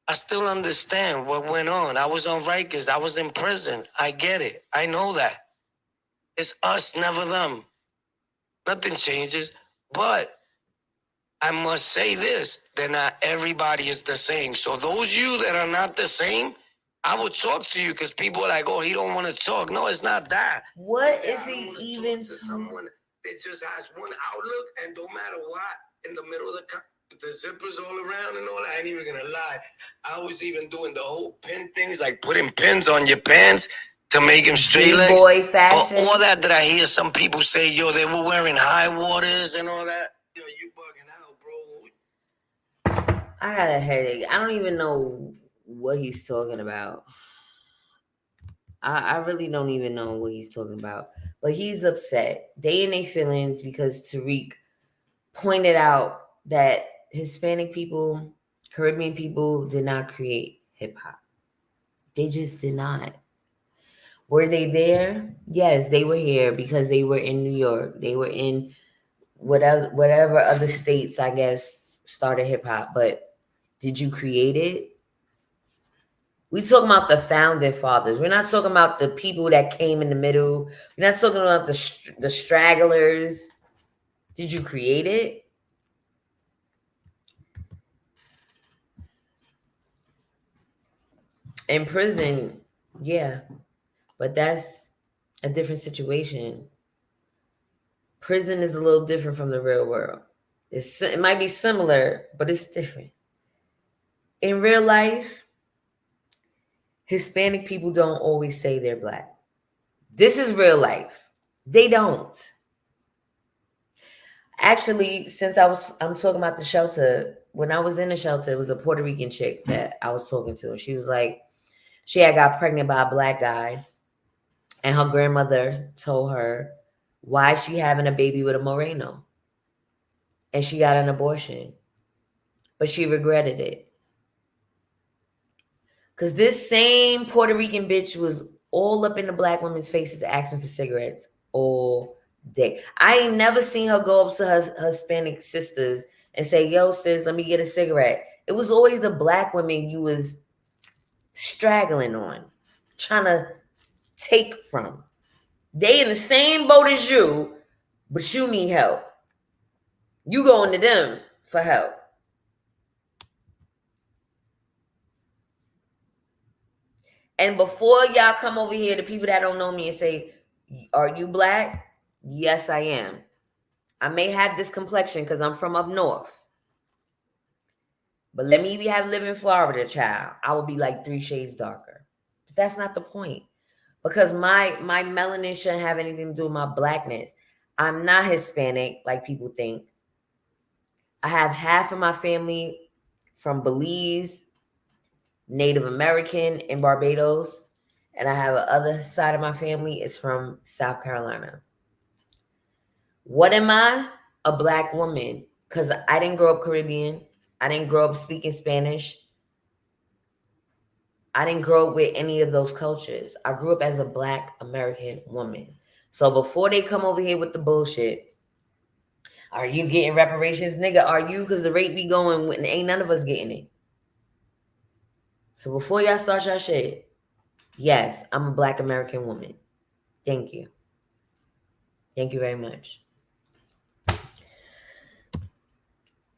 I still understand what went on. I was on Rikers. I was in prison. I get it. I know that. It's us, never them. Nothing changes. But I must say this, that not everybody is the same. So those you that are not the same, I would talk to you because people are like, oh, he don't want to talk. No, it's not that. What is he even? To someone that just has one outlook, and no matter what, in the middle of the zippers all around and all that, I ain't even gonna lie. I was even doing the whole pin things, like putting pins on your pants to make them straight legs. Boy fashion. But all that I hear some people say, yo, they were wearing high waters and all that. Yo, you bugging out, bro. I got a headache. I don't even know what he's talking about. I really don't even know what he's talking about. But he's upset. They in their feelings because Tariq pointed out that Hispanic people, Caribbean people did not create hip hop. They just did not. Were they there? Yes, they were here because they were in New York. They were in whatever other states, I guess, started hip hop. But did you create it? We talking about the founding fathers. We're not talking about the people that came in the middle. We're not talking about the stragglers. Did you create it? In prison, yeah. But that's a different situation. Prison is a little different from the real world. It might be similar, but it's different. In real life, Hispanic people don't always say they're black. This is real life. They don't. Actually, since I'm talking about the shelter, when I was in the shelter, it was a Puerto Rican chick that I was talking to. She was like, she had got pregnant by a black guy, and her grandmother told her, why is she having a baby with a Moreno? And she got an abortion. But she regretted it. Because this same Puerto Rican bitch was all up in the black women's faces asking for cigarettes all day. I ain't never seen her go up to her Hispanic sisters and say, yo, sis, let me get a cigarette. It was always the black women you was straggling on, trying to take from. They in the same boat as you, but you need help. You going to them for help. And before y'all come over here, the people that don't know me and say, are you black? Yes, I am. I may have this complexion because I'm from up north. But let me live in Florida, child. I will be like 3 shades darker. But that's not the point. Because my melanin shouldn't have anything to do with my blackness. I'm not Hispanic like people think. I have half of my family from Belize, Native American in Barbados, and I have the other side of my family is from South Carolina. What am I? A black woman, because I didn't grow up Caribbean. I didn't grow up speaking Spanish. I didn't grow up with any of those cultures. I grew up as a black American woman. So before they come over here with the bullshit, are you getting reparations? Nigga, are you? Because the rate we going with, ain't none of us getting it. So before y'all start your shit, yes, I'm a black American woman. Thank you. Thank you very much.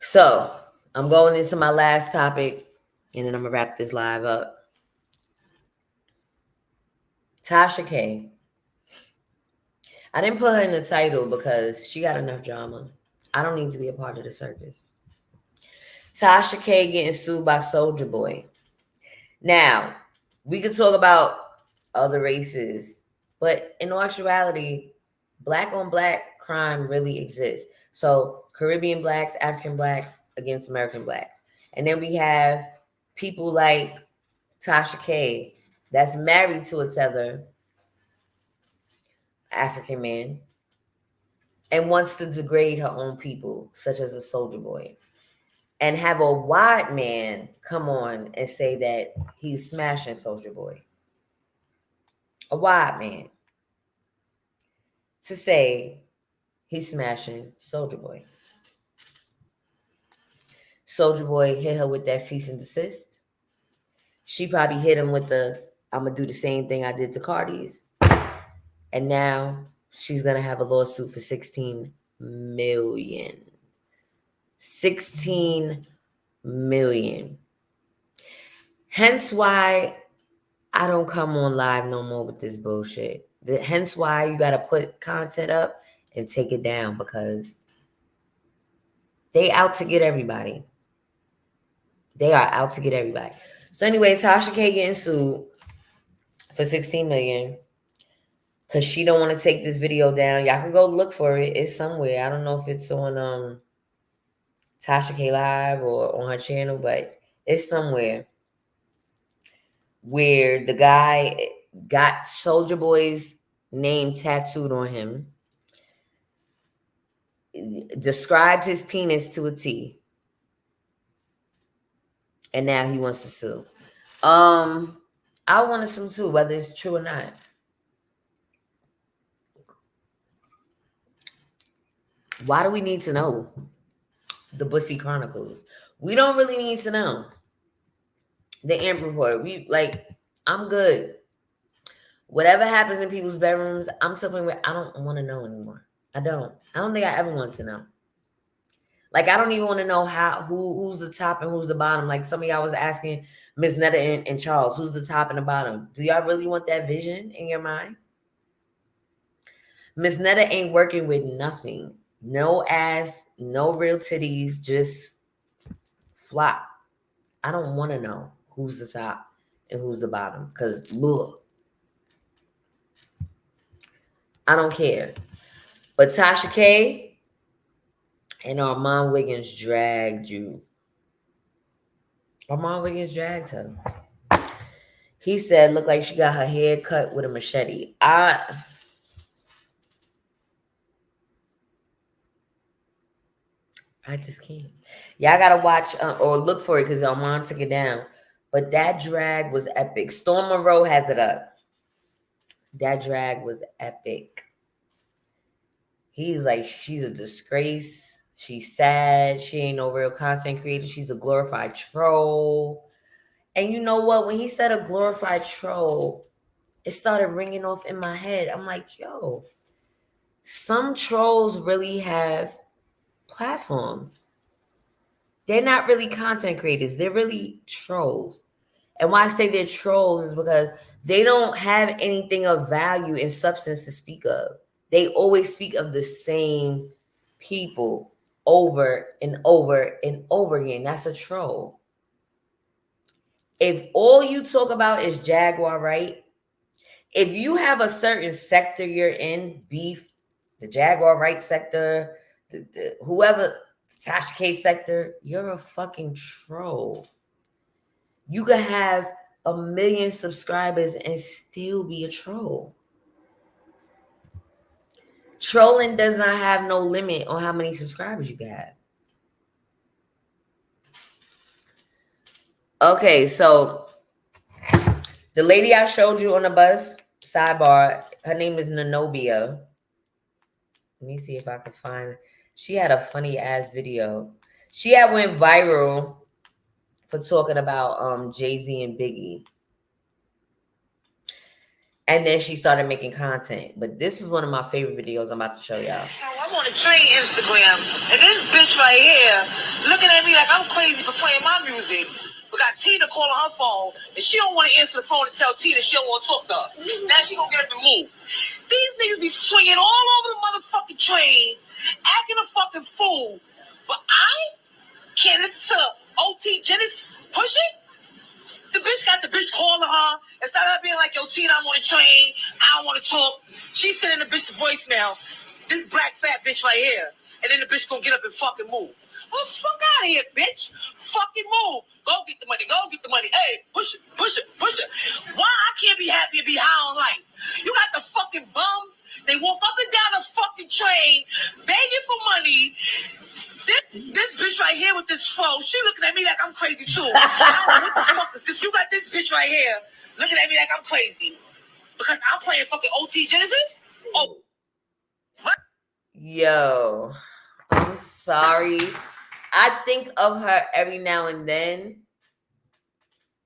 So I'm going into my last topic, and then I'm going to wrap this live up. Tasha K. I didn't put her in the title because she got enough drama. I don't need to be a part of the circus. Tasha K getting sued by Soulja Boy. Now, we could talk about other races, but in actuality, black on black crime really exists. So Caribbean blacks, African blacks against American blacks. And then we have people like Tasha K that's married to each other, African man, and wants to degrade her own people, such as a Soulja Boy. And have a white man come on and say that he's smashing Soulja Boy. A white man. To say he's smashing Soulja Boy. Soulja Boy hit her with that cease and desist. She probably hit him with the, I'm going to do the same thing I did to Cardi's. And now she's going to have a lawsuit for $16 million. 16 million. Hence why I don't come on live no more with this bullshit. Hence why you got to put content up and take it down, because they out to get everybody. They are out to get everybody. So anyway, Tasha K getting sued for 16 million because she don't want to take this video down. Y'all can go look for it. It's somewhere. I don't know if it's on Tasha K Live or on her channel, but it's somewhere where the guy got Soulja Boy's name tattooed on him, described his penis to a T, and now he wants to sue. I want to sue too, whether it's true or not. Why do we need to know the Bussy Chronicles? We don't really need to know. The Amp Report. I'm good. Whatever happens in people's bedrooms, I'm something where I don't want to know anymore. I don't think I ever want to know. Like, I don't even want to know who's the top and who's the bottom. Like, some of y'all was asking Miss Netta and Charles, who's the top and the bottom? Do y'all really want that vision in your mind? Miss Netta ain't working with nothing. No ass, no real titties, just flop. I don't want to know who's the top and who's the bottom, because I don't care. But Tasha K and Armand Wiggins dragged you. Armand Wiggins dragged her. He said, looked like she got her hair cut with a machete. I just can't. Y'all gotta watch or look for it because Armand took it down. But that drag was epic. Storm Monroe has it up. That drag was epic. He's like, she's a disgrace. She's sad. She ain't no real content creator. She's a glorified troll. And you know what? When he said a glorified troll, it started ringing off in my head. I'm like, yo, some trolls really have platforms. They're not really content creators. They're really trolls. And why I say they're trolls is because they don't have anything of value and substance to speak of. They always speak of the same people over and over and over again. That's a troll. If all you talk about is Jaguar, right? If you have a certain sector you're in, beef, the Jaguar right sector, whoever, Tasha K sector, you're a fucking troll. You could have 1 million subscribers and still be a troll. Trolling does not have no limit on how many subscribers you can have. Okay, so the lady I showed you on the bus, sidebar, her name is Nanobia. Let me see if I can find. She had a funny ass video. She had went viral for talking about Jay-Z and Biggie. And then she started making content. But this is one of my favorite videos I'm about to show y'all. So I'm on a train Instagram, and this bitch right here looking at me like I'm crazy for playing my music. We got Tina calling her phone, and she don't want to answer the phone and tell Tina she don't want to talk to her. Now she gonna get up and move. These niggas be swinging all over the motherfucking train, acting a fucking fool. But I can't listen to OT Genesis push it. The bitch got the bitch calling her. Instead of her being like, yo, Tina, I'm on the train. I don't want to talk. She's sending the bitch the voicemail. This black fat bitch right here. And then the bitch gonna get up and fucking move. Oh, fuck out of here, bitch. Fucking move. Go get the money. Go get the money. Hey, push it, push it, push it. Why I can't be happy and be high on life? You got the fucking bums. They walk up and down the fucking train, begging for money. This bitch right here with this phone, she looking at me like I'm crazy too. I don't know what the fuck is this. You got this bitch right here looking at me like I'm crazy because I'm playing fucking OT Genesis. Oh, what? Yo, I'm sorry. I think of her every now and then.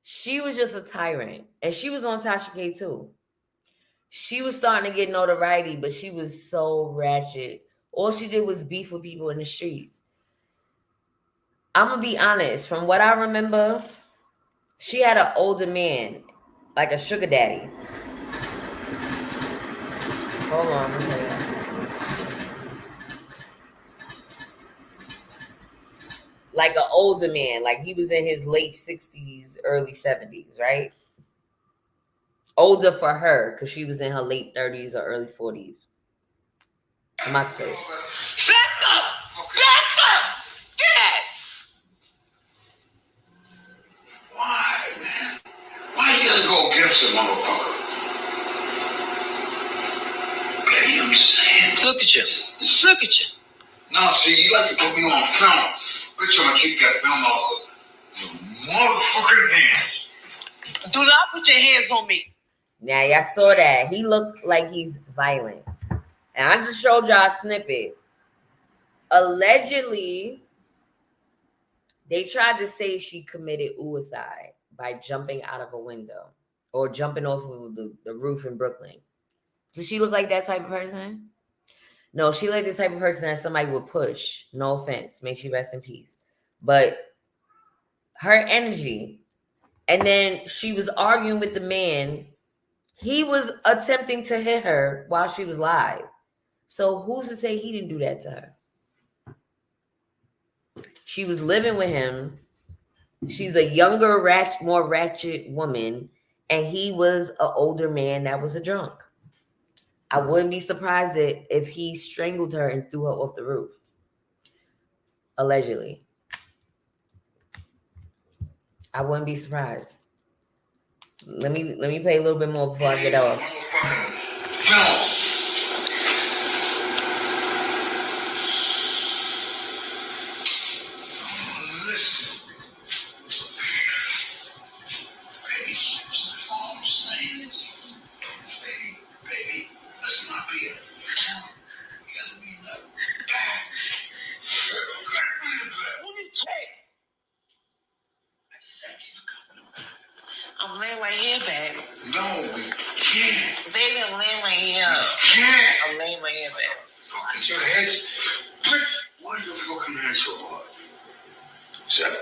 She was just a tyrant, and she was on Tasha K too. She was starting to get notoriety, but she was so ratchet. All she did was beef with people in the streets. I'm gonna be honest. From what I remember, she had an older man, like a sugar daddy. Hold on, let me tell you. Like an older man, like he was in his late 60s, early 70s, right? Older for her, because she was in her late 30s or early 40s. I'm about to say it. Shut up! Shut up! Yes! Why, man? Why you gotta go against a motherfucker? Baby, I'm saying. Look at you. Look at you. No, see, you like to put me on film. Bitch, I'm gonna keep that film off of your motherfucking hands. Do not put your hands on me. Now, y'all saw that. He looked like he's violent. And I just showed y'all a snippet. Allegedly, they tried to say she committed suicide by jumping out of a window or jumping off of the roof in Brooklyn. Does she look like that type of person? No, she like the type of person that somebody would push. No offense. May she rest in peace. But her energy. And then she was arguing with the man. He was attempting to hit her while she was live. So who's to say he didn't do that to her? She was living with him. She's a younger, more ratchet woman. And he was an older man that was a drunk. I wouldn't be surprised if he strangled her and threw her off the roof. Allegedly. I wouldn't be surprised. Let me play a little bit more before I get off. I'm laying right here, baby. No, we can't. Baby, I'm laying right here. Can't. I'm laying right here, baby. Fuck at your heads. Why are your fucking hands so hard? Seven.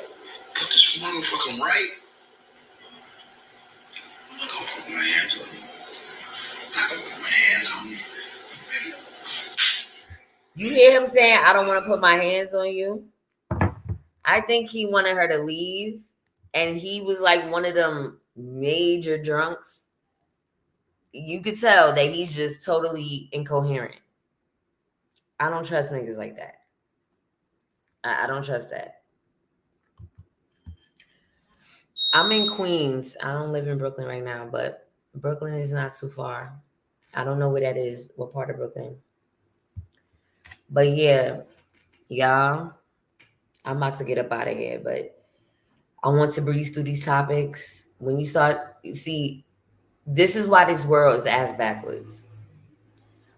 Put this motherfucking right. I'm not gonna put my hands on you. I'm not gonna put my hands on you. You hear him saying, I don't want to put my hands on you? I think he wanted her to leave. And he was like one of them major drunks. You could tell that he's just totally incoherent. I don't trust niggas like that. I don't trust that. I'm in Queens. I don't live in Brooklyn right now, but Brooklyn is not too far. I don't know where that is, what part of Brooklyn. But yeah, y'all, I'm about to get up out of here, but I want to breeze through these topics. When you start, you see, this is why this world is ass backwards.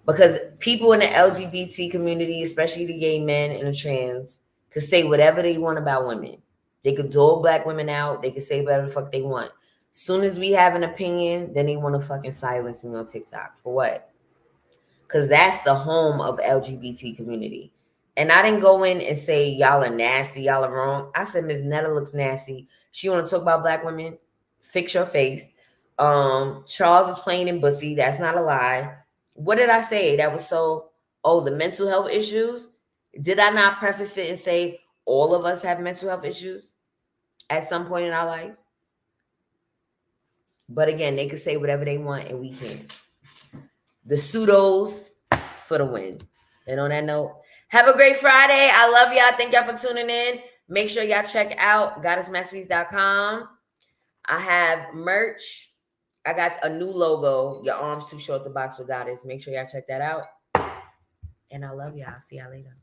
Because people in the LGBT community, especially the gay men and the trans, could say whatever they want about women. They could dole black women out. They could say whatever the fuck they want. Soon as we have an opinion, then they want to fucking silence me on TikTok. For what? Because that's the home of LGBT community. And I didn't go in and say, y'all are nasty, y'all are wrong. I said, Ms. Netta looks nasty. She want to talk about black women? Fix your face. Charles is playing in Bussy. That's not a lie. What did I say? That was so, the mental health issues? Did I not preface it and say all of us have mental health issues at some point in our life? But again, they can say whatever they want and we can't. The pseudos for the win. And on that note, have a great Friday. I love y'all. Thank y'all for tuning in. Make sure y'all check out goddessmasterpiece.com. I have merch. I got a new logo. Your arms too short to box with Goddess. Make sure y'all check that out. And I love y'all. See y'all later.